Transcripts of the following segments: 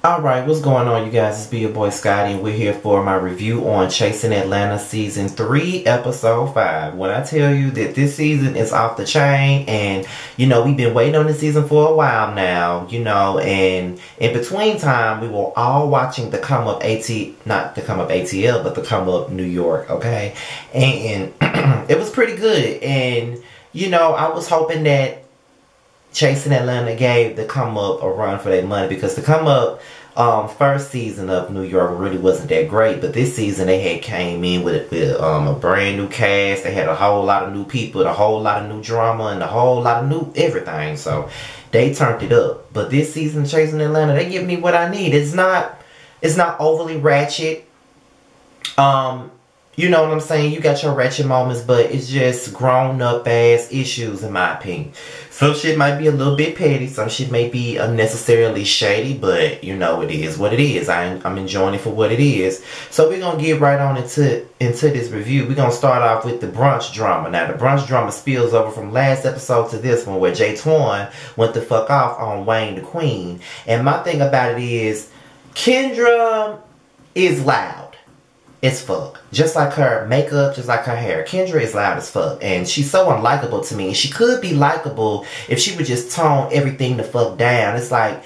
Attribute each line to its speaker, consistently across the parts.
Speaker 1: Alright, what's going on, you guys? It's your boy Scotty, and we're here for my review on Chasing Atlanta Season 3, Episode 5. When I tell you that this season is off the chain, and, we've been waiting on this season for a while now, and in between time, we were all watching the come up not the come up ATL, but the come up New York, okay? And it was pretty good, and, I was hoping that Chasing Atlanta gave the come up a run for their money, because the come up first season of New York really wasn't that great, but this season they had came in with a brand new cast. They had a whole lot of new people, a whole lot of new drama, and a whole lot of new everything. So they turned it up. But this season, Chasing Atlanta, they give me what I need. It's not overly ratchet. You know what I'm saying? You got your ratchet moments, but it's just grown up ass issues in my opinion. Some shit might be a little bit petty. Some shit may be unnecessarily shady, but it is what it is. I'm enjoying it for what it is. So we're going to get right on into this review. We're going to start off with the brunch drama. Now the brunch drama spills over from last episode to this one, where Jay Twan went the fuck off on Wayne the Queen. And my thing about it is, Kendra is loud as fuck. Just like her makeup, just like her hair. Kendra is loud as fuck. And she's so unlikable to me. And she could be likable if she would just tone everything the fuck down. It's like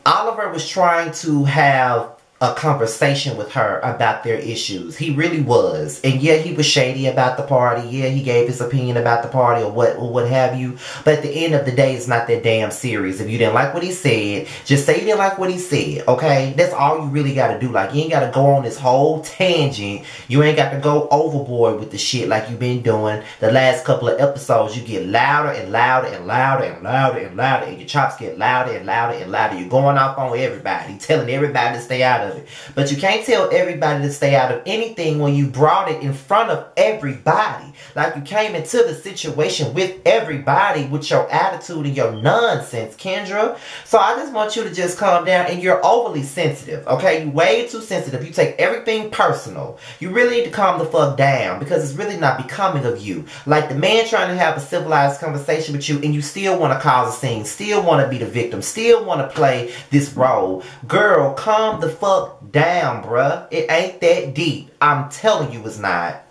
Speaker 1: Oliver was trying to have a conversation with her about their issues. He really was. And yeah, he was shady about the party. Yeah, he gave his opinion about the party or what have you. But at the end of the day, it's not that damn serious. If you didn't like what he said, just say you didn't like what he said, okay? That's all you really got to do. Like, you ain't got to go on this whole tangent. You ain't got to go overboard with the shit like you've been doing the last couple of episodes. You get louder and louder and louder and louder and louder, and your chops get louder and louder and louder. You're going off on everybody, telling everybody to stay out of it. But you can't tell everybody to stay out of anything when you brought it in front of everybody. Like, you came into the situation with everybody with your attitude and your nonsense, Kendra. So I just want you to just calm down. And you're overly sensitive, okay? You're way too sensitive. You take everything personal. You really need to calm the fuck down, because it's really not becoming of you. Like, the man trying to have a civilized conversation with you, and you still want to cause a scene, still want to be the victim, still want to play this role. Girl, calm the fuck down, bruh. It ain't that deep. I'm telling you it's not.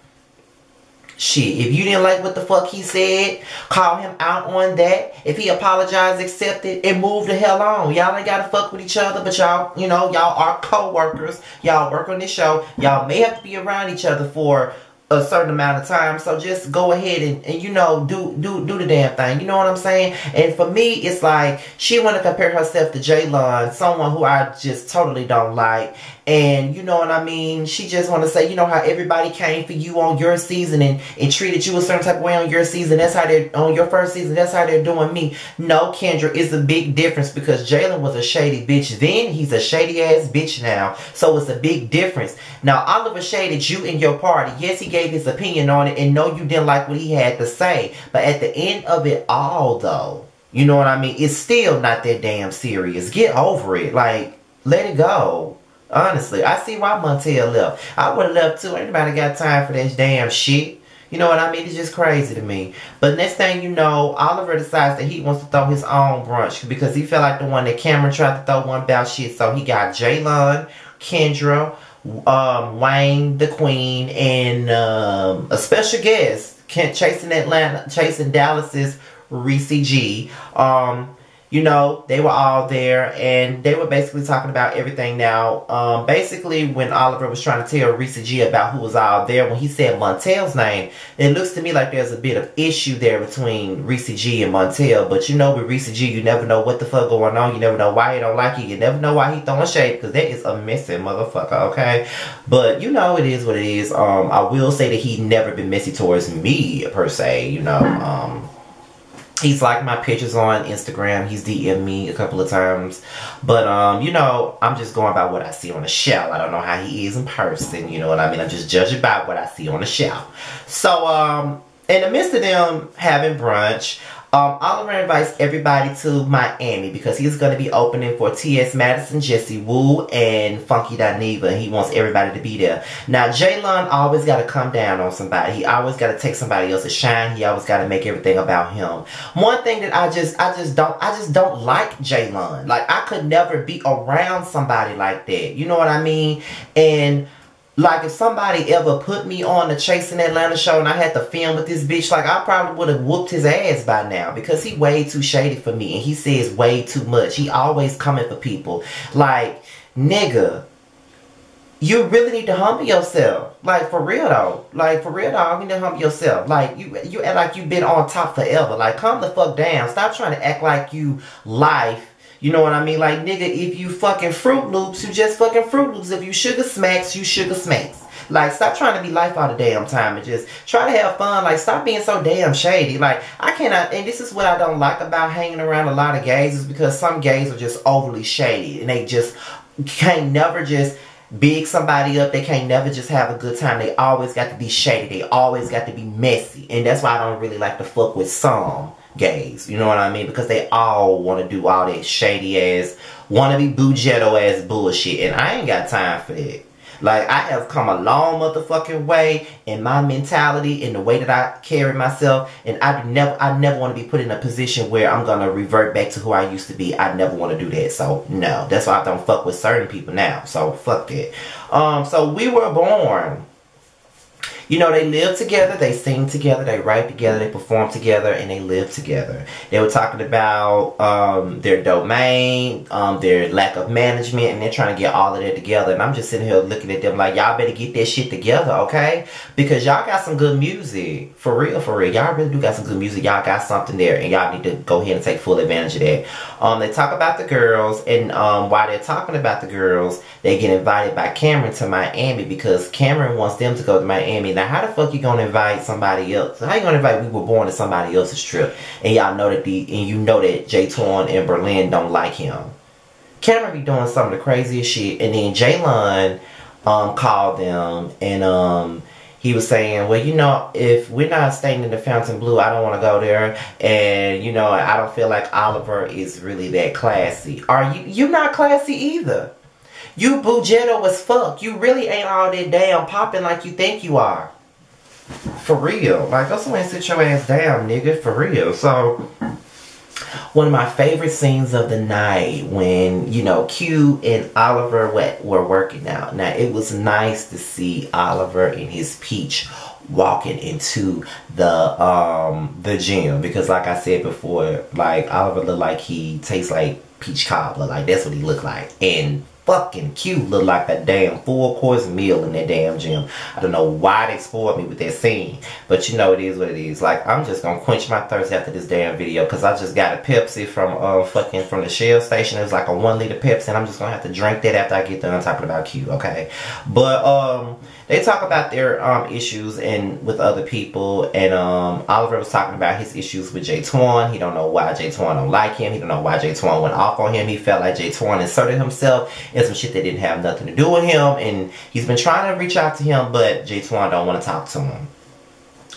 Speaker 1: Shit, if you didn't like what the fuck he said, call him out on that. If he apologized, accept it, and move the hell on. Y'all ain't gotta fuck with each other, but y'all, y'all are co-workers. Y'all work on this show. Y'all may have to be around each other for a certain amount of time, so just go ahead and do the damn thing. You know what I'm saying? And for me, it's like she want to compare herself to Jaylon, someone who I just totally don't like. And you know what I mean? She just want to say, how everybody came for you on your season and treated you a certain type of way on your season. That's how they're on your first season. That's how they're doing me. No, Kendra, it's a big difference, because Jalen was a shady bitch then. He's a shady ass bitch now. So it's a big difference. Now, Oliver shaded you in your party. Yes, he gave his opinion on it, and no, you didn't like what he had to say. But at the end of it all, though, you know what I mean? It's still not that damn serious. Get over it. Like, let it go. Honestly, I see why Montel left. I would have left too. Anybody got time for this damn shit? You know what I mean? It's just crazy to me. But next thing you know, Oliver decides that he wants to throw his own brunch, because he felt like the one that Cameron tried to throw one about shit. So he got Jaylon, Kendra, Wayne the Queen, and a special guest, Chasing Dallas's Reese G. They were all there, and they were basically talking about everything now. Basically, when Oliver was trying to tell Reese G about who was all there, when he said Montel's name, it looks to me like there's a bit of issue there between Reese G and Montel. But with Reese G, you never know what the fuck going on. You never know why he don't like you. You never know why he throwing shade, because that is a messy motherfucker, okay? But, it is what it is. I will say that he never been messy towards me, per se, He's liked my pictures on Instagram. He's DM'd me a couple of times. But, I'm just going by what I see on the show. I don't know how he is in person. You know what I mean? I'm just judging by what I see on the show. So, in the midst of them having brunch, Oliver invites everybody to Miami because he's going to be opening for T.S. Madison, Jesse Wu, and Funky Dineva. And he wants everybody to be there. Now, Jaylon always got to come down on somebody. He always got to take somebody else's shine. He always got to make everything about him. One thing that I just don't like Jaylon. Like, I could never be around somebody like that. You know what I mean? And like, if somebody ever put me on the Chasing Atlanta show and I had to film with this bitch, like, I probably would have whooped his ass by now because he way too shady for me and he says way too much. He always coming for people. Like, nigga, you really need to humble yourself. Like, for real though. Like, for real dog, you need to humble yourself. Like, you act like you've been on top forever. Like, calm the fuck down. Stop trying to act like you life. You know what I mean? Like, nigga, if you fucking Fruit Loops, you just fucking Fruit Loops. If you Sugar Smacks, you Sugar Smacks. Like, stop trying to be life all the damn time and just try to have fun. Like, stop being so damn shady. Like, I cannot, and this is what I don't like about hanging around a lot of gays, is because some gays are just overly shady and they just can't never just big somebody up. They can't never just have a good time. They always got to be shady. They always got to be messy. And that's why I don't really like to fuck with some gays, you know what I mean? Because they all want to do all that shady ass, wannabe bougetto ass bullshit, and I ain't got time for that. Like, I have come a long motherfucking way in my mentality, in the way that I carry myself, and I never want to be put in a position where I'm gonna revert back to who I used to be. I never want to do that. So no, that's why I don't fuck with certain people now. So fuck that. So we were born. You know, they live together, they sing together, they write together, they perform together, and they live together. They were talking about their domain, their lack of management, and they're trying to get all of that together. And I'm just sitting here looking at them like, y'all better get that shit together, okay? Because y'all got some good music. For real, for real. Y'all really do got some good music. Y'all got something there, and y'all need to go ahead and take full advantage of that. They talk about the girls, and while they're talking about the girls, they get invited by Cameron to Miami because Cameron wants them to go to Miami. Now, how the fuck you gonna invite somebody else? How you gonna invite We Were Born to somebody else's trip? And y'all know that you know that J-Torn and Berlin don't like him. Cameron be doing some of the craziest shit, and then Jaylon called them, and he was saying, well, you know, if we're not staying in the Fontainebleau, I don't want to go there, and you know, I don't feel like Oliver is really that classy. Are you not classy either? You bougetto as fuck. You really ain't all that damn popping like you think you are. For real. Like, go somewhere and sit your ass down, nigga. For real. So, one of my favorite scenes of the night when, you know, Q and Oliver were working out. Now, it was nice to see Oliver in his peach walking into the gym. Because, like I said before, like, Oliver looked like he tastes like peach cobbler. Like, that's what he looked like. And fucking Q looked like a damn full-course meal in that damn gym. I don't know why they spoiled me with that scene, but you know, it is what it is. Like, I'm just gonna quench my thirst after this damn video because I just got a Pepsi from from the Shell station. It was like a 1 liter Pepsi, and I'm just gonna have to drink that after I get done talking about Q, okay? But they talk about their issues and with other people, and Oliver was talking about his issues with J-Torn. He don't know why J-Torn don't like him. He don't know why J-Torn went off on him. He felt like J-Torn inserted himself in some shit that didn't have nothing to do with him, and he's been trying to reach out to him, but J-Torn don't want to talk to him.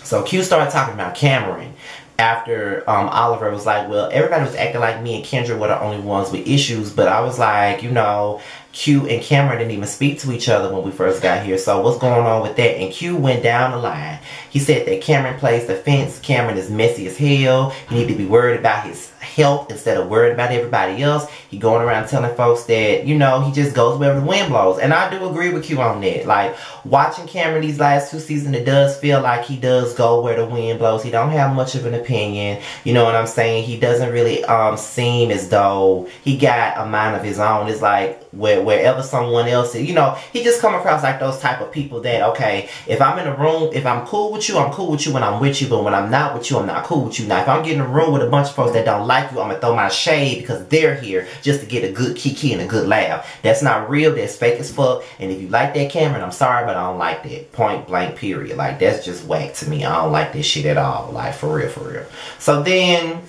Speaker 1: So Q started talking about Cameron after Oliver was like, well, everybody was acting like me and Kendra were the only ones with issues, but I was like, you know, Q and Cameron didn't even speak to each other when we first got here, so what's going on with that? And Q went down the line. He said that Cameron plays the fence. Cameron is messy as hell. You need to be worried about his health instead of worried about everybody else. He going around telling folks that, you know, he just goes wherever the wind blows. And I do agree with Q on that. Like, watching Cameron these last 2 seasons, it does feel like he does go where the wind blows. He don't have much of an opinion. You know what I'm saying? He doesn't really seem as though he got a mind of his own. It's like wherever someone else is, you know, he just come across like those type of people that, okay, if I'm in a room, if I'm cool with you, I'm cool with you when I'm with you, but when I'm not with you, I'm not cool with you. Now, if I'm getting in a room with a bunch of folks that don't like you, I'm gonna throw my shade because they're here just to get a good kiki and a good laugh. That's not real. That's fake as fuck. And if you like that, Cameron, I'm sorry, but I don't like that. Point blank, period. Like, that's just whack to me. I don't like this shit at all. Like, for real, for real. So then,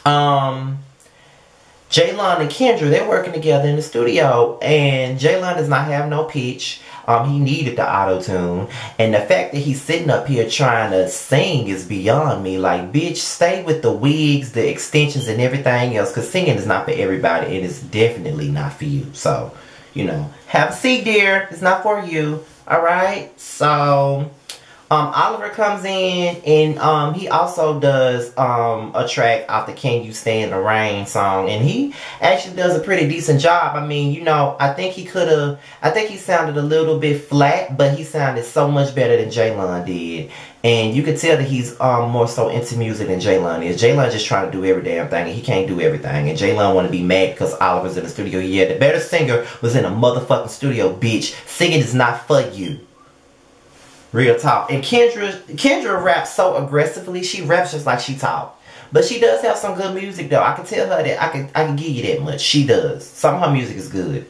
Speaker 1: Jaylon and Kendra, they're working together in the studio, and Jaylon does not have no peach. He needed the auto-tune. And the fact that he's sitting up here trying to sing is beyond me. Like, bitch, stay with the wigs, the extensions, and everything else. Because singing is not for everybody. It is definitely not for you. So, you know, have a seat, dear. It's not for you. Alright? So, Oliver comes in and he also does a track off the Can You Stay in the Rain song, and he actually does a pretty decent job. I mean, you know, I think he sounded a little bit flat, but he sounded so much better than Jaylon did. And you can tell that he's more so into music than Jaylon is. Jaylon just trying to do every damn thing, and he can't do everything. And Jaylon want to be mad because Oliver's in the studio. Yeah, the better singer was in a motherfucking studio, bitch. Singing is not for you. Real talk. And Kendra raps so aggressively. She raps just like she talk. But she does have some good music though. I can tell her that. I can give you that much. She does. Some of her music is good.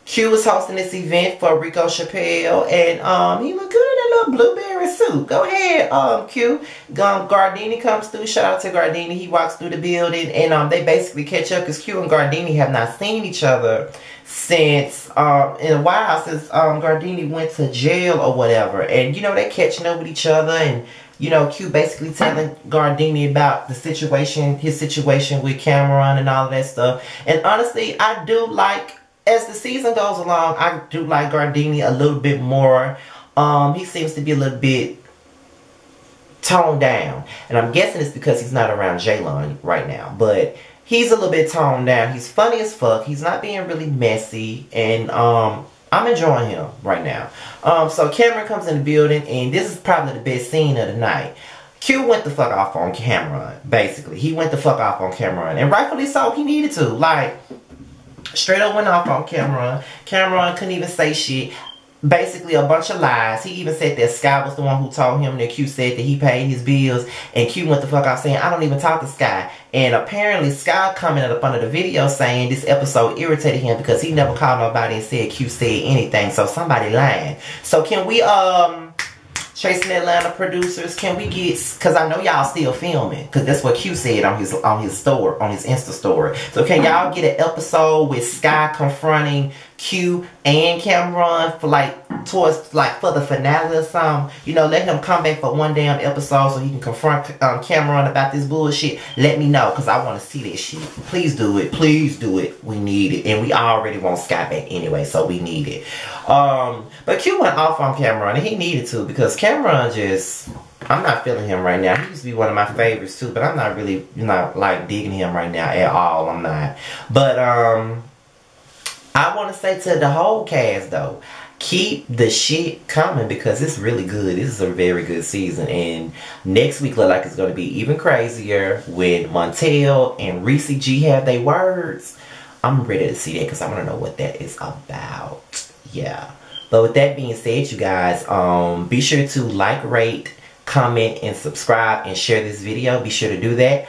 Speaker 1: Q was hosting this event for Rico Chappelle, and he looked good in that little blueberry suit. Go ahead, Q. Gardini comes through. Shout out to Gardini. He walks through the building, and they basically catch up because Q and Gardini have not seen each other since in a while, since Gardini went to jail or whatever. And you know, they catching up with each other, and you know, Q basically telling Gardini about the situation, his situation with Cameron and all of that stuff. And honestly, I do like, as the season goes along, I do like Gardini a little bit more. He seems to be a little bit toned down. And I'm guessing it's because he's not around Jaylon right now. But he's a little bit toned down. He's funny as fuck. He's not being really messy. And I'm enjoying him right now. So Cameron comes in the building, and this is probably the best scene of the night. Q went the fuck off on Cameron, basically. He went the fuck off on Cameron. And rightfully so, he needed to. Like, straight up went off on Cameron. Cameron couldn't even say shit. Basically a bunch of lies. He even said that Sky was the one who told him that Q said that he paid his bills. And Q went the fuck off saying, I don't even talk to Sky. And apparently Sky commented up under the video saying this episode irritated him because he never called nobody and said Q said anything. So somebody lying. So can we, Chasing Atlanta producers, can we get, because I know y'all still filming, because that's what Q said on his Insta story. So can y'all get an episode with Sky confronting Q and Cameron for for the finale or something? You know, let him come back for one damn episode so he can confront Cameron about this bullshit. Let me know, because I want to see this shit. Please do it. Please do it. We need it. And we already want Sky back anyway, so we need it. But Q went off on Cameron, and he needed to, because Cameron just, I'm not feeling him right now. He used to be one of my favorites too, but I'm not really, like digging him right now at all. I'm not. But I want to say to the whole cast though, keep the shit coming, because it's really good. This is a very good season, and next week look like it's going to be even crazier when Montel and Reese G have their words. I'm ready to see that because I want to know what that is about. Yeah. But with that being said, you guys, be sure to like, rate, comment, and subscribe, and share this video. Be sure to do that.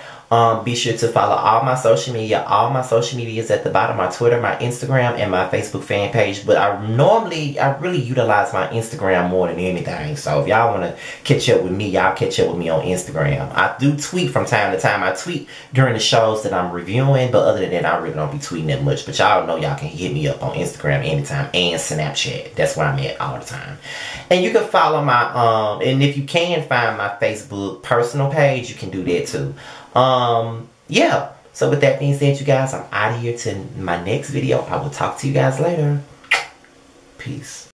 Speaker 1: Be sure to follow all my social media. All my social media is at the bottom. My Twitter, my Instagram, and my Facebook fan page. But I really utilize my Instagram more than anything. So if y'all want to catch up with me, y'all catch up with me on Instagram. I do tweet from time to time. I tweet during the shows that I'm reviewing. But other than that, I really don't be tweeting that much. But y'all know y'all can hit me up on Instagram anytime. And Snapchat. That's where I'm at all the time. And you can follow my, and if you can find my Facebook personal page, you can do that too. Yeah. So with that being said, you guys, I'm out of here to my next video. I will talk to you guys later. Peace.